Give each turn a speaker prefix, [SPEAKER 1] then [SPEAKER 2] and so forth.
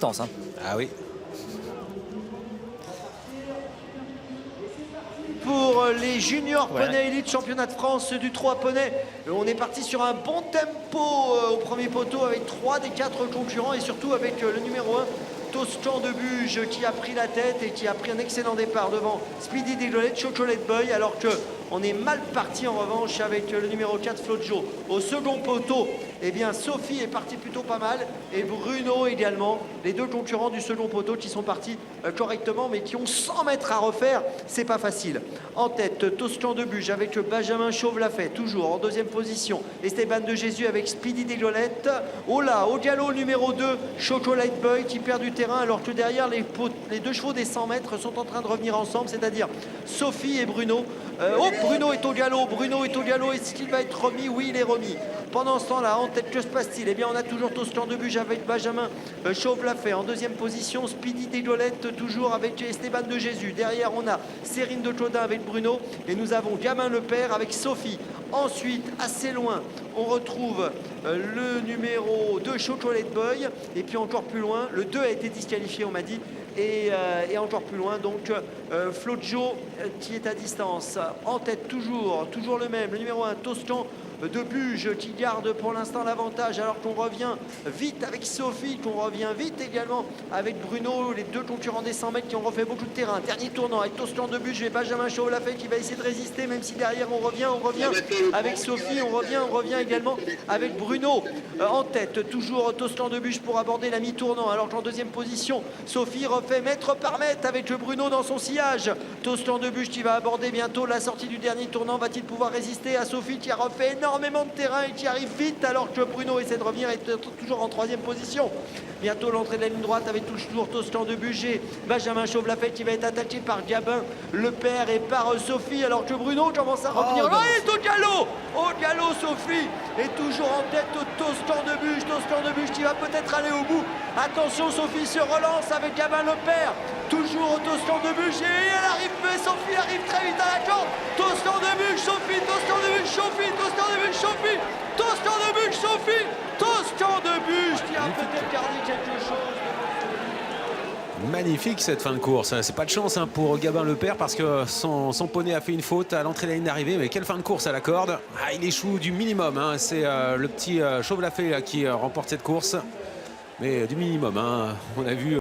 [SPEAKER 1] Hein.
[SPEAKER 2] Ah oui.
[SPEAKER 3] Pour les juniors
[SPEAKER 1] Ouais.
[SPEAKER 3] poney élite championnat de France du 3 poney, on est parti sur un bon tempo au premier poteau avec 3 des 4 concurrents et surtout avec le numéro 1 Toscan de Buge qui a pris la tête et qui a pris un excellent départ devant Speedy Deglolette, Chocolate Boy, alors que on est mal parti en revanche avec le numéro 4 Flojo. Au second poteau, eh bien Sophie est partie plutôt pas mal et Bruno également, les deux concurrents du second poteau qui sont partis correctement mais qui ont 100 mètres à refaire, c'est pas facile. En tête, Toscan de Buge avec Benjamin Chauve-Lafay, toujours en deuxième position. Esteban de Jésus avec Speedy Deglolette. Oh là, au galop numéro 2, Chocolate Boy qui perd du terrain alors que derrière les deux chevaux des 100 mètres sont en train de revenir ensemble, c'est-à-dire Sophie et Bruno. Bruno est au galop, est-ce qu'il va être remis? Oui, il est remis. Pendant ce temps-là, en tête, que se passe-t-il? Eh bien, on a toujours Toscan de Buge avec Benjamin Chauve-Lafay. En deuxième position, Speedy Deglolette, toujours avec Esteban de Jésus. Derrière, on a Sérine de Claudin avec Bruno. Et nous avons Gamin le Père avec Sophie. Ensuite, assez loin, on retrouve le numéro 2, Chocolate Boy. Et puis encore plus loin, le 2 a été disqualifié, on m'a dit. Et encore plus loin, donc Flojo qui est à distance. En tête, toujours le même, le numéro 1, Toscan de Buge qui garde pour l'instant l'avantage alors qu'on revient vite avec Sophie, qu'on revient vite également avec Bruno, les deux concurrents des 100 mètres qui ont refait beaucoup de terrain. Dernier tournant avec Toscan de Buge et Benjamin Chauve-Lafay qui va essayer de résister, même si derrière on revient avec Sophie, on revient également avec Bruno en tête. Toujours Toscan de Buge pour aborder la mi-tournant alors qu'en deuxième position, Sophie refait mètre par mètre avec Bruno dans son sillage. Toscan de Buge qui va aborder bientôt la sortie du dernier tournant. Va-t-il pouvoir résister à Sophie qui a refait énormément de terrain et qui arrive vite alors que Bruno essaie de revenir et est toujours en troisième position. Bientôt l'entrée de la ligne droite avec toujours Toscan de Buge et Benjamin Chauve-Lafay qui va être attaqué par Gabin le Père et par Sophie alors que Bruno commence à revenir. Il est au galop Sophie est toujours en tête Toscan de Buge qui va peut-être aller au bout. Attention, Sophie se relance avec Gabin le Père, toujours Toscan de Buge et elle arrive, mais Sophie arrive très vite à la corde. Toscan de Buge, Sophie, Toscan de Buge, Sophie, Toscan de Buge, Sophie, Toscan de Buge, Sophie, Toscan de Buge qui a peut-être gardé quelque chose.
[SPEAKER 2] Magnifique cette fin de course. C'est pas de chance pour Gabin le Père parce que son poney a fait une faute à l'entrée de la ligne d'arrivée. Mais quelle fin de course à la corde. Il échoue du minimum. C'est le petit Chauve-Lafay qui remporte cette course. Mais du minimum. On a vu...